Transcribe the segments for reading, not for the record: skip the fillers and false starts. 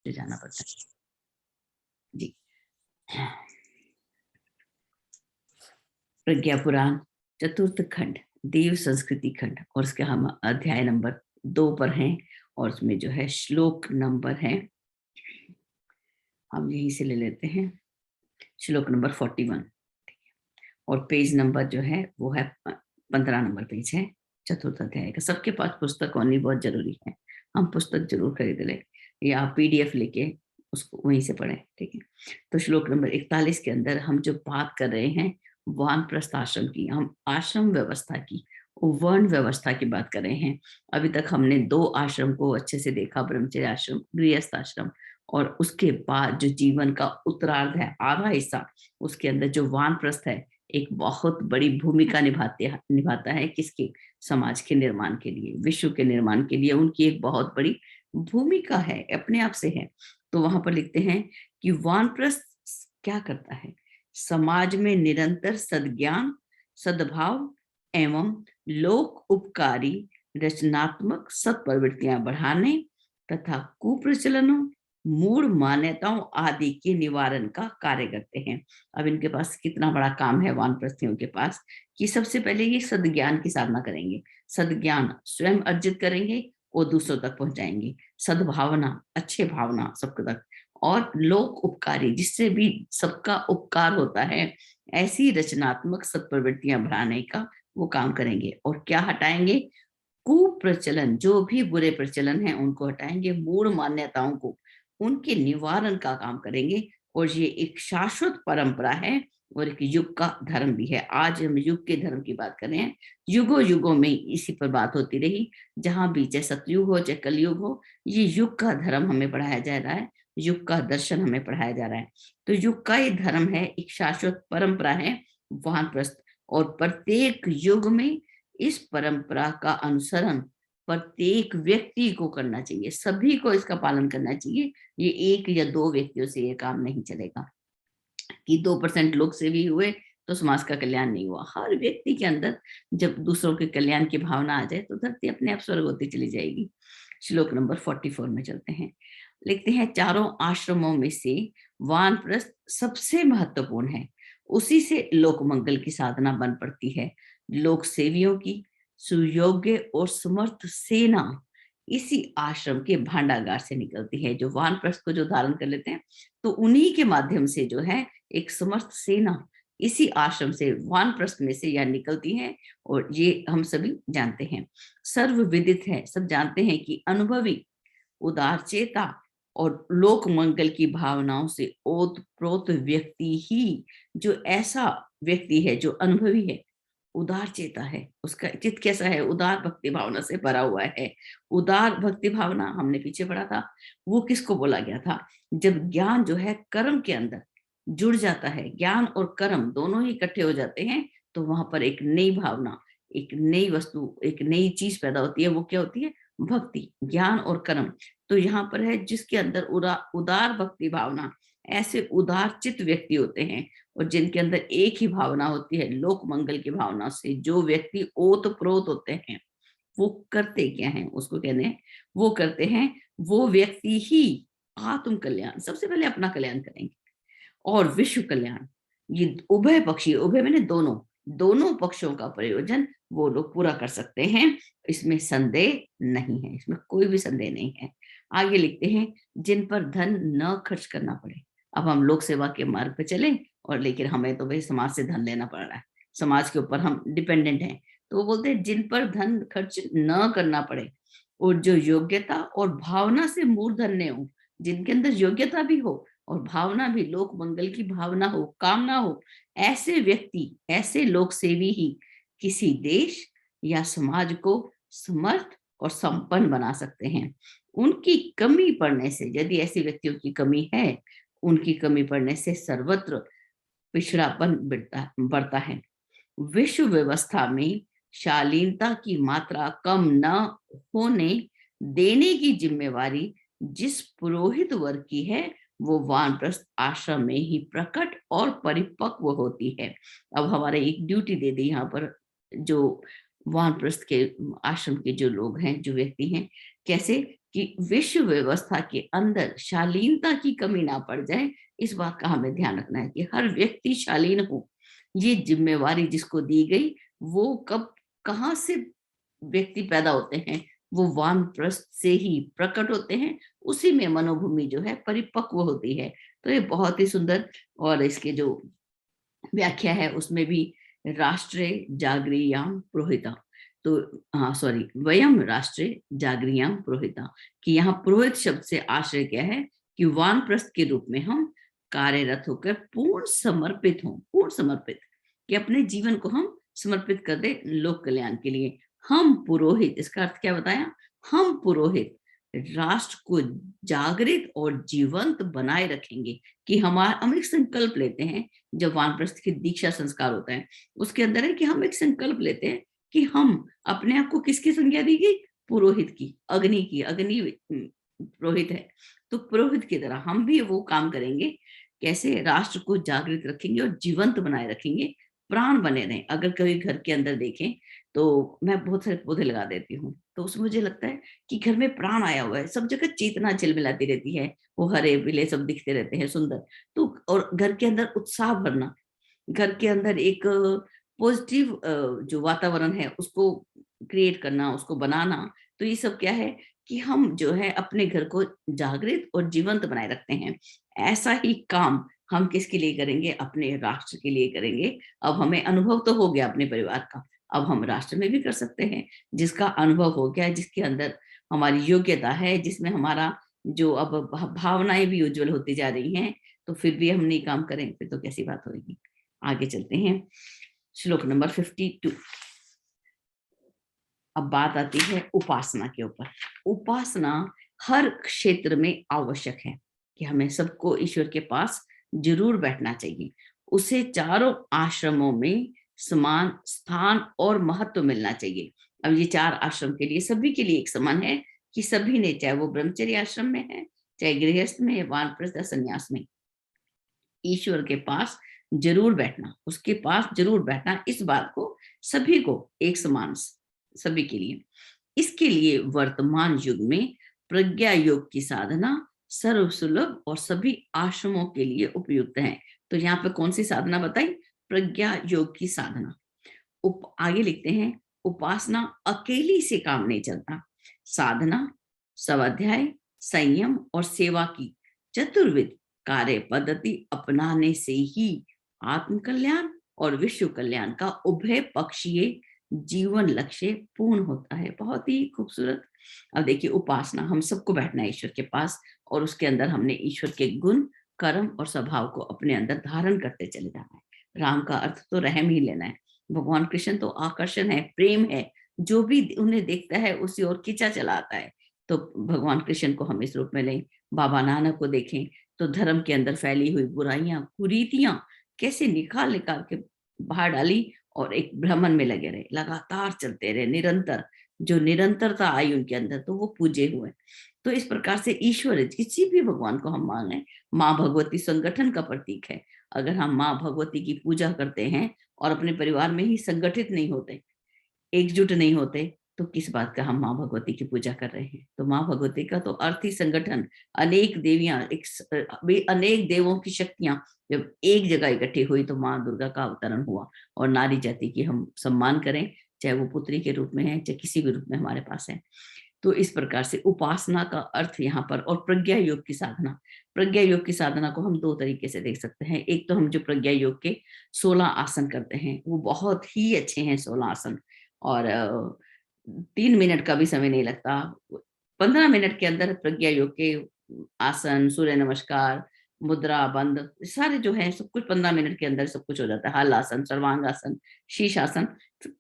मुझे जाना पड़ता है जी। प्रज्ञा पुराण चतुर्थ खंड देव संस्कृति खंड, और उसके हम अध्याय नंबर 2 पर हैं, और उसमें जो है श्लोक नंबर है, हम यहीं से ले लेते हैं, श्लोक नंबर 41, और पेज नंबर जो है वो है 15 नंबर पेज है चतुर्थ अध्याय का। सबके पास पुस्तक होनी बहुत जरूरी है, हम पुस्तक जरूर खरीद लें या पीडीएफ लेके उसको वहीं से पढ़ें, ठीक है। तो श्लोक नंबर 41 के अंदर हम जो बात कर रहे हैं वानप्रस्थ आश्रम की, हम आश्रम व्यवस्था की, वर्ण व्यवस्था की बात कर रहे हैं। अभी तक हमने 2 आश्रम को अच्छे से देखा, ब्रह्मचर्य आश्रम, गृहस्थ आश्रम, और उसके बाद जो जीवन का उत्तरार्ध है, आधा हिस्सा, उसके अंदर जो वानप्रस्थ है एक बहुत बड़ी भूमिका निभाता है किसके, समाज के निर्माण के लिए, विश्व के निर्माण के लिए उनकी एक बहुत बड़ी भूमिका है, अपने आप से है। तो वहां पर लिखते हैं कि वानप्रस्थ क्या करता है, समाज में निरंतर सद्ज्ञान, सद्भाव एवं लोक उपकारी रचनात्मक सत्प्रवृत्तियां बढ़ाने तथा कुप्रचलनों, मूढ़ मान्यताओं आदि के निवारण का कार्य करते हैं। अब इनके पास कितना बड़ा काम है वानप्रस्थियों के पास, कि सबसे पहले ये सद्ज्ञान की साधना करेंगे, सद्ज्ञान स्वयं अर्जित करेंगे और दूसरों तक पहुंचाएंगे, सद्भावना, अच्छे भावना सबके तक, और लोक उपकारी जिससे भी सबका उपकार होता है, ऐसी रचनात्मक सत्प्रवृत्तियां बढ़ाने का वो काम करेंगे। और क्या हटाएंगे, कुप्रचलन, जो भी बुरे प्रचलन हैं उनको हटाएंगे, मूढ़ मान्यताओं को, उनके निवारण का काम करेंगे। और ये एक शाश्वत परंपरा है और एक युग का धर्म भी है। आज हम युग के धर्म की बात कर रहे हैं, युगों युगों में इसी पर बात होती रही, जहां भी चाहे सतयुग हो चाहे कलयुग हो, ये युग का धर्म हमें पढ़ाया जा रहा है, युग का दर्शन हमें पढ़ाया जा रहा है। तो युग का ये धर्म है, एक शाश्वत परंपरा है वानप्रस्थ, और प्रत्येक युग में इस परंपरा का अनुसरण प्रत्येक व्यक्ति को करना चाहिए, सभी को इसका पालन करना चाहिए। ये 1 या 2 व्यक्तियों से ये काम नहीं चलेगा कि 2% लोग से भी हुए तो समाज का कल्याण नहीं हुआ। हर व्यक्ति के अंदर जब दूसरों के कल्याण की भावना आ जाए तो धरती अपने आप स्वर्ग होती चली जाएगी। श्लोक नंबर 44 में चलते हैं, लिखते हैं, चारों आश्रमों में से वानप्रस्थ सबसे महत्वपूर्ण है, उसी से लोक मंगल की साधना बन पड़ती है। लोक सेवियों की सुयोग्य और समर्थ सेना इसी आश्रम के भांडागार से निकलती है। जो वानप्रस्थ को जो धारण कर लेते हैं तो उन्हीं के माध्यम से जो है एक समर्थ सेना इसी आश्रम से, वानप्रस्थ में से यह निकलती है। और ये हम सभी जानते हैं, सर्व विदित है, सब जानते हैं कि अनुभवी, उदारचेता और लोक मंगल की भावनाओं से ओतप्रोत व्यक्ति ही, जो ऐसा व्यक्ति है जो अनुभवी है, उदार चेता है, उसका चित्त कैसा है, उदार भक्ति भावना से भरा हुआ है। उदार भक्ति भावना हमने पीछे पढ़ा था, वो किसको बोला गया था, जब ज्ञान जो है कर्म के अंदर जुड़ जाता है, ज्ञान और कर्म दोनों ही इकट्ठे हो जाते हैं, तो वहां पर एक नई भावना, एक नई वस्तु, एक नई चीज पैदा होती है। वो क्या होती है, भक्ति, ज्ञान और कर्म। तो यहाँ पर है जिसके अंदर उदार भक्ति भावना, ऐसे उदार चित्त व्यक्ति होते हैं, और जिनके अंदर एक ही भावना होती है, लोक मंगल की भावना से जो व्यक्ति ओतप्रोत होते हैं, वो करते क्या हैं, उसको कहते हैं, वो करते हैं, वो व्यक्ति ही आत्म कल्याण, सबसे पहले अपना कल्याण करेंगे और विश्व कल्याण, ये उभय पक्षी, उभय मैंने दोनों, दोनों पक्षों का प्रयोजन वो लोग पूरा कर सकते हैं। इसमें संदेह नहीं है, इसमें कोई भी संदेह नहीं है। आगे लिखते हैं, जिन पर धन न खर्च करना पड़े। अब हम लोक सेवा के मार्ग पे चलें, और लेकिन हमें तो भाई समाज से धन लेना पड़ रहा है, समाज के ऊपर हम डिपेंडेंट हैं, तो वो बोलते हैं जिन पर धन खर्च न करना पड़े, और जो योग्यता और भावना से मूर्धन्य हो, जिनके अंदर योग्यता भी हो और भावना भी, लोक मंगल की भावना हो, कामना हो, ऐसे व्यक्ति, ऐसे लोक सेवी ही किसी देश या समाज को समर्थ और संपन्न बना सकते हैं। उनकी कमी पड़ने से, यदि ऐसे व्यक्तियों की कमी है, उनकी कमी पड़ने से सर्वत्र पिछड़ापन बढ़ता है। विश्व व्यवस्था में शालीनता की मात्रा कम न होने देने की जिम्मेवारी जिस पुरोहित वर्ग की है, वो वानप्रस्थ आश्रम में ही प्रकट और परिपक्व होती है। अब हमारे एक ड्यूटी दे दी यहाँ पर, जो वानप्रस्थ के आश्रम के जो लोग हैं, जो व्यक्ति हैं, कैसे कि विश्व व्यवस्था के अंदर शालीनता की कमी ना पड़ जाए, इस बात का हमें ध्यान रखना है कि हर व्यक्ति शालीन हो। ये जिम्मेवारी जिसको दी गई, वो कब कहाँ से व्यक्ति पैदा होते हैं, वो वानप्रस्थ से ही प्रकट होते हैं, उसी में मनोभूमि जो है परिपक्व होती है। तो ये बहुत ही सुंदर, और इसके जो व्याख्या है उसमें भी राष्ट्रे जागरियाम पुरोहिता, तो हाँ सॉरी, वयम राष्ट्रे जागरियाम पुरोहिता, कि यहाँ पुरोहित शब्द से आशय क्या है कि वानप्रस्थ के रूप में हम कार्यरत होकर पूर्ण समर्पित हों, पूर्ण समर्पित, कि अपने जीवन को हम समर्पित कर दे लोक कल्याण के लिए। हम पुरोहित, इसका अर्थ क्या बताया, हम पुरोहित राष्ट्र को जागृत और जीवंत बनाए रखेंगे, कि हम एक संकल्प लेते हैं। जब वानप्रस्थ की दीक्षा संस्कार होता है, उसके अंदर है कि हम एक संकल्प लेते हैं कि हम अपने आप को किसकी संज्ञा दी गई, पुरोहित की, अग्नि की, अग्नि पुरोहित है, तो पुरोहित की तरह हम भी वो काम करेंगे। कैसे, राष्ट्र को जागृत रखेंगे और जीवंत बनाए रखेंगे, प्राण बने रहें। अगर कभी घर के अंदर देखें तो मैं बहुत सारे पौधे लगा देती हूँ, तो उसमें मुझे लगता है कि घर में प्राण आया हुआ है, सब जगह चेतना झिलमिलाती रहती है, वो हरे भले सब दिखते रहते हैं सुंदर। तो और घर के अंदर उत्साह भरना, घर के अंदर एक पॉजिटिव जो वातावरण है उसको क्रिएट करना, उसको बनाना, तो ये सब क्या है कि हम जो है अपने घर को जागृत और जीवंत बनाए रखते हैं। ऐसा ही काम हम किसके लिए करेंगे, अपने राष्ट्र के लिए करेंगे। अब हमें अनुभव तो हो गया अपने परिवार का, अब हम राष्ट्र में भी कर सकते हैं, जिसका अनुभव हो गया, जिसके अंदर हमारी योग्यता है, जिसमें हमारा जो अब भावनाएं भी उज्जवल होती जा रही हैं, तो फिर भी हम नहीं काम करें, फिर तो कैसी बात होगी। आगे चलते हैं, श्लोक नंबर 52। अब बात आती है उपासना के ऊपर। उपासना हर क्षेत्र में आवश्यक है, कि हमें सबको ईश्वर के पास जरूर बैठना चाहिए। उसे चारों आश्रमों में समान स्थान और महत्व मिलना चाहिए। अब ये चार आश्रम के लिए, सभी के लिए एक समान है, कि सभी ने, चाहे वो ब्रह्मचर्य आश्रम में है, चाहे गृहस्थ में, वानप्रस्थ या संन्यास में, ईश्वर के पास जरूर बैठना, उसके पास जरूर बैठना, इस बात को सभी को एक समान, सभी के लिए। इसके लिए वर्तमान युग में प्रज्ञा योग की साधना सर्वसुलभ और सभी आश्रमों के लिए उपयुक्त है। तो यहाँ पे कौन सी साधना बताई, प्रज्ञा योग की साधना। आगे लिखते हैं, उपासना अकेली से काम नहीं चलता, साधना, स्वाध्याय, संयम और सेवा की चतुर्विध कार्य पद्धति अपनाने से ही आत्म कल्याण और विश्व कल्याण का उभय पक्षीय जीवन लक्ष्य पूर्ण होता है। बहुत ही खूबसूरत। अब देखिए, उपासना, हम सबको बैठना है ईश्वर के पास, और उसके अंदर हमने ईश्वर के गुण, कर्म और स्वभाव को अपने अंदर धारण करते चले जाना है। राम का अर्थ तो रहम ही लेना है, भगवान कृष्ण तो आकर्षण है, प्रेम है, जो भी उन्हें देखता है उसी ओर खींचा चला आता है। तो भगवान कृष्ण को हम इस रूप में लें। बाबा नानक को देखें तो धर्म के अंदर फैली हुई बुराइयां, कुरीतियां कैसे निकाल निकाल के बाहर डाली, और एक भ्रमण में लगे रहे, लगातार चलते रहे, निरंतर, जो निरंतरता आई उनके अंदर, तो वो पूजे हुए। तो इस प्रकार से ईश्वर, किसी भी भगवान को हम मांगे, माँ भगवती संगठन का प्रतीक है। अगर हम माँ भगवती की पूजा करते हैं और अपने परिवार में ही संगठित नहीं होते, एकजुट नहीं होते, तो किस बात का हम माँ भगवती की पूजा कर रहे हैं। तो माँ भगवती का तो अर्थ ही संगठन, अनेक देवियां, अनेक देवों की शक्तियां जब एक जगह इकट्ठी हुई, तो माँ दुर्गा का अवतरण हुआ। और नारी जाति की हम सम्मान करें, चाहे वो पुत्री के रूप में है, चाहे किसी भी रूप में हमारे पास है। तो इस प्रकार से उपासना का अर्थ यहाँ पर, और प्रज्ञा योग की साधना, प्रज्ञा योग की साधना को हम दो तरीके से देख सकते हैं। एक तो हम जो प्रज्ञा योग के 16 आसन करते हैं, वो बहुत ही अच्छे हैं 16 आसन, और 3 मिनट का भी समय नहीं लगता। 15 मिनट के अंदर प्रज्ञा योग के आसन, सूर्य नमस्कार, मुद्रा बंद, सारे जो है सब कुछ 15 मिनट के अंदर सब कुछ हो जाता है। हल आसन, सर्वांग आसन, शीश आसन,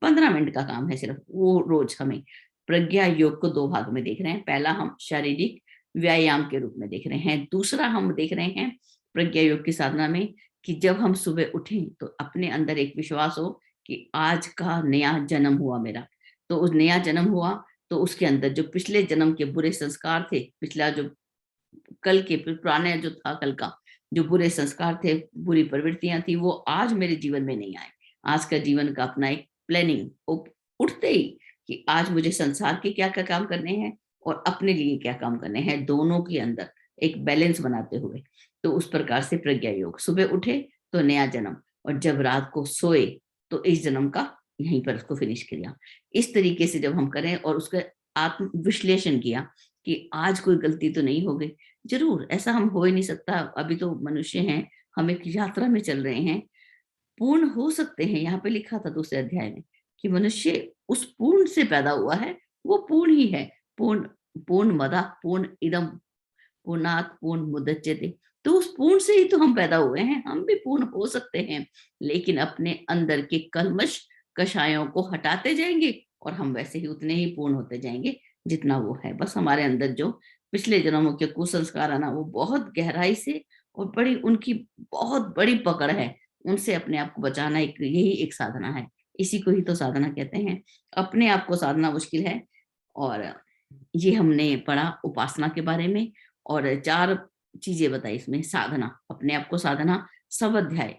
15 मिनट का काम है सिर्फ वो। रोज हमें प्रज्ञा योग को दो भाग में देख रहे हैं। पहला हम शारीरिक व्यायाम के रूप में देख रहे हैं, दूसरा हम देख रहे हैं प्रज्ञा योग की साधना में, कि जब हम सुबह उठें तो अपने अंदर एक विश्वास हो कि आज का नया जन्म हुआ मेरा। तो उस नया जन्म हुआ, तो उसके अंदर जो पिछले जन्म के बुरे संस्कार थे, पिछला जो कल के पुराने जो था, कल का जो बुरे संस्कार थे, बुरी प्रवृत्तियां थी, वो आज मेरे जीवन में नहीं आए। आज का जीवन का अपना एक प्लानिंग उठते ही, कि आज मुझे संसार के क्या क्या काम करने हैं, और अपने लिए क्या काम करने हैं, दोनों के अंदर एक बैलेंस बनाते हुए। तो उस प्रकार से प्रज्ञा योग, सुबह उठे तो नया जन्म, और जब रात को सोए तो इस जन्म का यहीं पर उसको फिनिश किया। इस तरीके से जब हम करें और उसका आत्म विश्लेषण किया कि आज कोई गलती तो नहीं हो गई, जरूर ऐसा हम हो ही नहीं सकता, अभी तो मनुष्य हैं, हम एक यात्रा में चल रहे हैं, पूर्ण हो सकते हैं। यहाँ पे लिखा था दूसरे अध्याय में कि मनुष्य उस पूर्ण से पैदा हुआ है, वो पूर्ण ही है। पूर्ण, पूर्ण मदा पूर्ण इदम पूर्णात पूर्ण मुदच्यते। तो उस पूर्ण से ही तो हम पैदा हुए हैं, हम भी पूर्ण हो सकते हैं, लेकिन अपने अंदर के कल्मश कषायों को हटाते जाएंगे और हम वैसे ही उतने ही पूर्ण होते जाएंगे जितना वो है। बस हमारे अंदर जो पिछले जन्मों के कुसंस्कार है ना, वो बहुत गहराई से और बड़ी उनकी बहुत बड़ी पकड़ है, उनसे अपने आप को बचाना एक यही एक साधना है। इसी को ही तो साधना कहते हैं। अपने आप को साधना मुश्किल है। और ये हमने पढ़ा उपासना के बारे में, और 4 चीजें बताई इसमें। साधना, अपने आप को साधना, स्वाध्याय,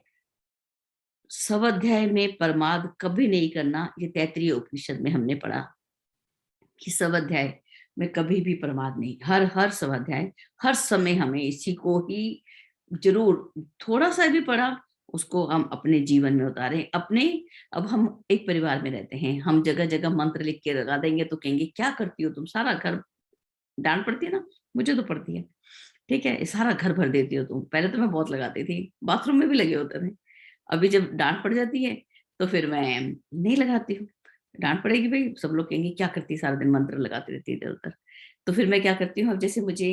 स्वाध्याय में परमाद कभी नहीं करना, ये तैत्तिरीय उपनिषद में हमने पढ़ा कि स्वाध्याय में कभी भी प्रमाद नहीं। हर हर स्वाध्याय, हर समय हमें इसी को ही जरूर थोड़ा सा भी पढ़ा, उसको हम अपने जीवन में उतारें अपने। अब हम एक परिवार में रहते हैं, हम जगह जगह मंत्र लिख के लगा देंगे तो कहेंगे क्या करती हो तुम, सारा घर, डांट पड़ती है ना, मुझे तो पड़ती है, ठीक है, सारा घर भर देती हो तुम। पहले तो मैं बहुत लगाती थी, बाथरूम में भी लगे होते थे। अभी जब डांट पड़ जाती है तो फिर मैं नहीं लगाती हूँ। डांट पड़ेगी भाई, सब लोग कहेंगे क्या करती है, सारा दिन मंत्र लगाती रहती है इधर उधर। तो फिर मैं क्या करती हूँ, अब जैसे मुझे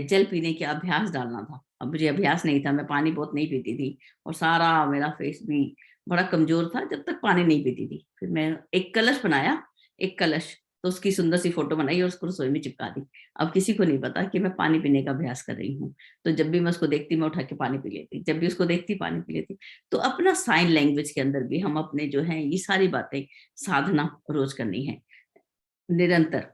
जल पीने का अभ्यास डालना था, अब मुझे अभ्यास नहीं था, मैं पानी बहुत नहीं पीती थी, और सारा मेरा फेस भी बड़ा कमजोर था जब तक पानी नहीं पीती थी। फिर मैं एक कलश बनाया, एक कलश, तो उसकी सुंदर सी फोटो बनाई और उसको रसोई में चिपका दी। अब किसी को नहीं पता कि मैं पानी पीने का अभ्यास कर रही हूँ। तो जब भी मैं उसको देखती, मैं उठा के पानी पी लेती, जब भी उसको देखती पानी पी लेती। तो अपना साइन लैंग्वेज के अंदर भी हम अपने जो है ये सारी बातें, साधना रोज करनी है, निरंतर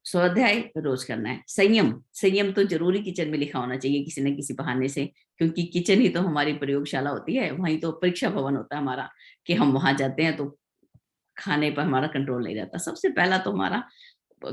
स्वाध्याय रोज करना है। संयम, संयम तो जरूरी किचन में लिखा होना चाहिए किसी न किसी बहाने से, क्योंकि किचन ही तो हमारी प्रयोगशाला होती है, वहीं तो परीक्षा भवन होता है हमारा, कि हम वहां जाते हैं तो खाने पर हमारा कंट्रोल नहीं रहता। सबसे पहला तो हमारा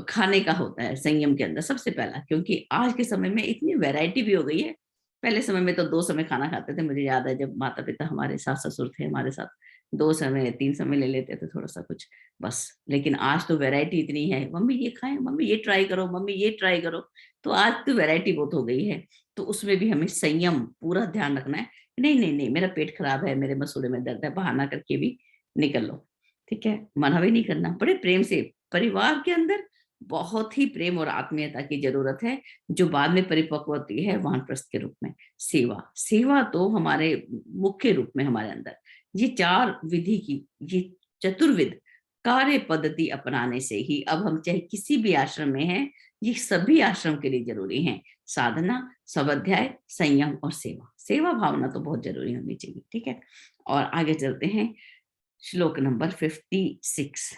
खाने का होता है संयम के अंदर सबसे पहला, क्योंकि आज के समय में इतनी वैरायटी भी हो गई है। पहले समय में तो 2 समय खाना खाते थे, मुझे याद है जब माता पिता हमारे सास ससुर थे हमारे साथ, 2 समय 3 समय ले लेते थे थोड़ा सा कुछ बस। लेकिन आज तो वैरायटी इतनी है, मम्मी ये खाएं, मम्मी ये ट्राई करो, मम्मी ये ट्राई करो। तो आज तो वैरायटी बहुत हो गई है। तो उसमें भी हमें संयम पूरा ध्यान रखना है। नहीं नहीं नहीं, मेरा पेट खराब है, मेरे मसूड़े में दर्द है, बहाना करके भी निकल लो, ठीक है, मना भी नहीं करना, बड़े प्रेम से। परिवार के अंदर बहुत ही प्रेम और आत्मीयता की जरूरत है, जो बाद में परिपक्व होती है वानप्रस्थ के रूप में। सेवा, सेवा तो हमारे मुख्य रूप में हमारे अंदर ये 4 विधि की, ये चतुर्विध कार्य पद्धति अपनाने से ही, अब हम चाहे किसी भी आश्रम में हैं, ये सभी आश्रम के लिए जरूरी है। साधना, स्वाध्याय, संयम और सेवा। सेवा भावना तो बहुत जरूरी होनी चाहिए, ठीक है। और आगे चलते हैं, श्लोक नंबर 56।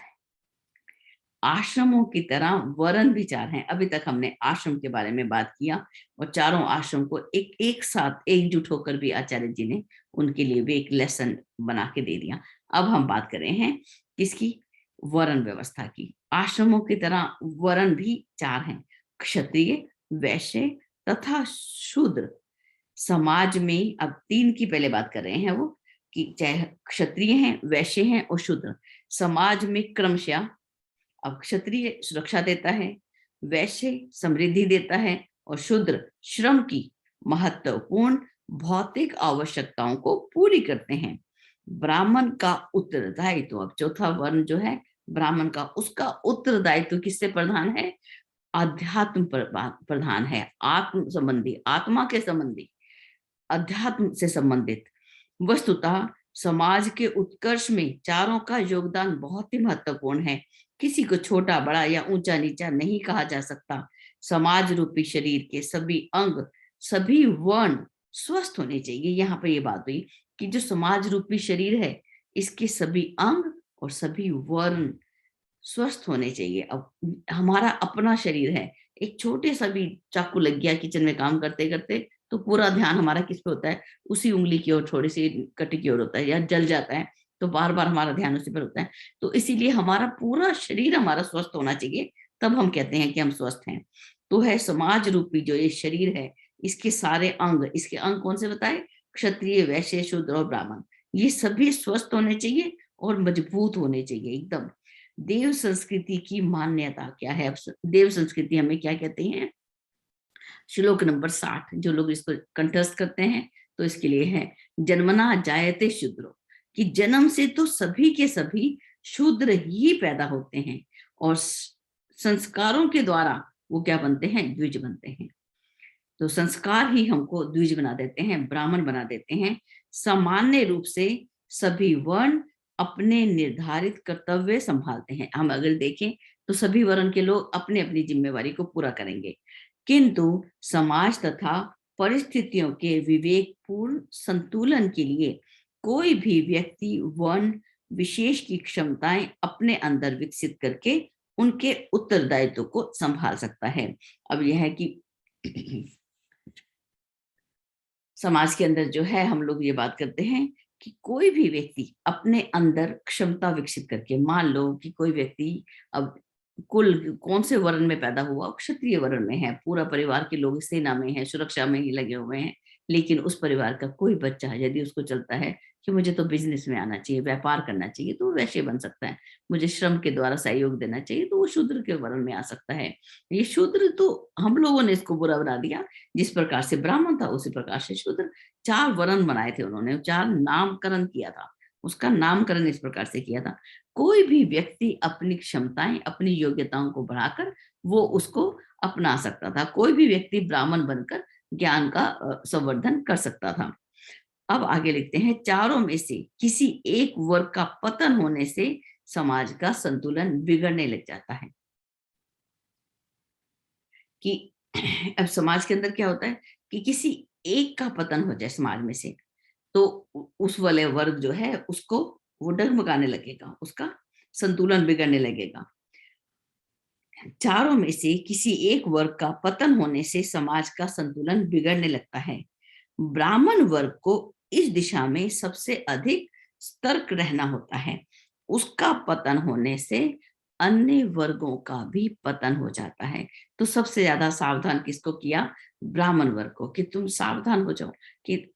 आश्रमों की तरह वरण भी 4 हैं। अभी तक हमने आश्रम के बारे में बात किया, और चारों आश्रम को एक साथ एकजुट होकर भी आचार्य जी ने उनके लिए भी एक लेसन बना के दे दिया। अब हम बात कर रहे हैं किसकी, वरण व्यवस्था की। आश्रमों की तरह वरण भी 4 हैं, क्षत्रिय, वैश्य तथा शूद्र। समाज में अब 3 की पहले बात कर रहे हैं वो, कि चाहे क्षत्रिय हैं, वैश्य हैं और शूद्र। समाज में क्रमशः, अब क्षत्रिय सुरक्षा देता है, वैश्य समृद्धि देता है, और शूद्र श्रम की महत्वपूर्ण भौतिक आवश्यकताओं को पूरी करते हैं। ब्राह्मण का उत्तरदायित्व, अब चौथा वर्ण जो है ब्राह्मण का, उसका उत्तरदायित्व किससे प्रधान है, अध्यात्म प्रधान है, आत्म संबंधी, आत्मा के संबंधी, अध्यात्म से संबंधित। वस्तुतः समाज के उत्कर्ष में चारों का योगदान बहुत ही महत्वपूर्ण है। किसी को छोटा बड़ा या ऊंचा नीचा नहीं कहा जा सकता। समाज रूपी शरीर के सभी अंग, सभी वर्ण स्वस्थ होने चाहिए। यहाँ पे ये बात हुई कि जो समाज रूपी शरीर है, इसके सभी अंग और सभी वर्ण स्वस्थ होने चाहिए। अब हमारा अपना शरीर है, एक छोटे सा भी चाकू लग गया किचन में काम करते करते, तो पूरा ध्यान हमारा किस पे होता है, उसी उंगली की ओर, थोड़ी सी कटी की ओर होता है, या जल जाता है तो बार बार हमारा ध्यान उसी पर होता है। तो इसीलिए हमारा पूरा शरीर हमारा स्वस्थ होना चाहिए, तब हम कहते हैं कि हम स्वस्थ हैं। तो है समाज रूपी जो ये शरीर है, इसके सारे अंग, इसके अंग कौन से बताए? क्षत्रिय, वैश्य, शूद्र और ब्राह्मण, ये सभी स्वस्थ होने चाहिए और मजबूत होने चाहिए एकदम। देव संस्कृति की मान्यता क्या है? अब देव संस्कृति हमें क्या कहते हैं? श्लोक नंबर 60, जो लोग इसको कंठस्थ करते हैं तो इसके लिए है, जन्मना जायते शूद्रो, कि जन्म से तो सभी के सभी शूद्र ही पैदा होते हैं और संस्कारों के द्वारा वो क्या बनते हैं? द्विज बनते हैं। तो संस्कार ही हमको द्विज बना देते हैं, ब्राह्मण बना देते हैं। सामान्य रूप से सभी वर्ण अपने निर्धारित कर्तव्य संभालते हैं। हम अगर देखें तो सभी वर्ण के लोग अपने अपनी जिम्मेवारी को पूरा करेंगे, किंतु समाज तथा परिस्थितियों के विवेकपूर्ण संतुलन के लिए कोई भी व्यक्ति वर्ण विशेष की क्षमताएं अपने अंदर विकसित करके उनके उत्तरदायित्व को संभाल सकता है। अब यह है कि समाज के अंदर जो है हम लोग ये बात करते हैं कि कोई भी व्यक्ति अपने अंदर क्षमता विकसित करके, मान लो कि कोई व्यक्ति अब कुल कौन से वर्ण में पैदा हुआ, क्षत्रिय वर्ण में है, पूरा परिवार के लोग सेना में है, सुरक्षा में ही लगे हुए हैं, लेकिन उस परिवार का कोई बच्चा यदि उसको चलता है कि मुझे तो बिजनेस में आना चाहिए, व्यापार करना चाहिए, तो वो वैश्य बन सकता है। मुझे श्रम के द्वारा सहयोग देना चाहिए, तो वो शूद्र के वर्ण में आ सकता है। ये शूद्र तो हम लोगों ने इसको बुरा बना दिया, जिस प्रकार से ब्राह्मण था उसी प्रकार से शूद्र। 4 वर्ण बनाए थे उन्होंने, 4 नामकरण किया था, उसका नामकरण इस प्रकार से किया था। कोई भी व्यक्ति अपनी क्षमताएं, अपनी योग्यताओं को बढ़ाकर वो उसको अपना सकता था। कोई भी व्यक्ति ब्राह्मण बनकर ज्ञान का संवर्धन कर सकता था। अब आगे लिखते हैं, चारों में से किसी एक वर्ग का पतन होने से समाज का संतुलन बिगड़ने लग जाता है। कि अब समाज के अंदर क्या होता है कि किसी एक का पतन हो जाए समाज में से, तो उस वाले वर्ग जो है उसको वो डगमगाने लगेगा, उसका संतुलन बिगड़ने लगेगा। चारों में से किसी एक वर्ग का पतन होने से समाज का संतुलन बिगड़ने लगता है। ब्राह्मण वर्ग को इस दिशा में सबसे अधिक सतर्क रहना होता है। उसका पतन होने से अन्य वर्गों का भी पतन हो जाता है। तो सबसे ज्यादा सावधान किसको किया? ब्राह्मण वर्ग को, कि तुम सावधान हो जाओ कि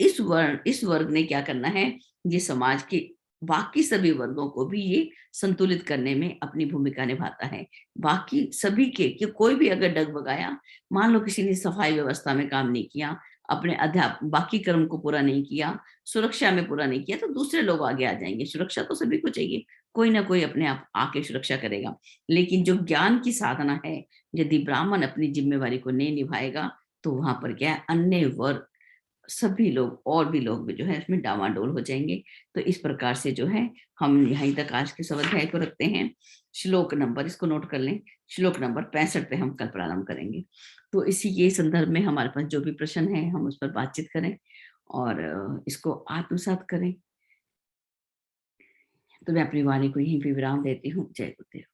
इस वर्ग ने क्या करना है, ये समाज के बाकी सभी वर्गों को भी ये संतुलित करने में अपनी भूमिका निभाता है। बाकी सभी के, कि कोई भी अगर डगमगाया, मान लो किसी ने सफाई व्यवस्था में काम नहीं किया, अपने बाकी कर्म को पूरा नहीं किया, सुरक्षा में पूरा नहीं किया, तो दूसरे लोग आगे आ जाएंगे। सुरक्षा तो सभी को चाहिए, कोई ना कोई अपने आप आके सुरक्षा करेगा। लेकिन जो ज्ञान की साधना है, यदि ब्राह्मण अपनी जिम्मेवारी को नहीं निभाएगा, तो वहां पर क्या है, अन्य वर्ग सभी लोग और भी लोग भी जो है इसमें डामाडोल हो जाएंगे। तो इस प्रकार से जो है हम यहीं तक आज के स्वाध्याय को रखते हैं। श्लोक नंबर, इसको नोट कर लें, श्लोक नंबर 65 पे हम कल प्रारंभ करेंगे। तो इसी के संदर्भ में हमारे पास जो भी प्रश्न है हम उस पर बातचीत करें और इसको आत्मसात करें। तो मैं अपनी वाणी को यहीं पे विराम देती हूँ। जय गुरुदेव।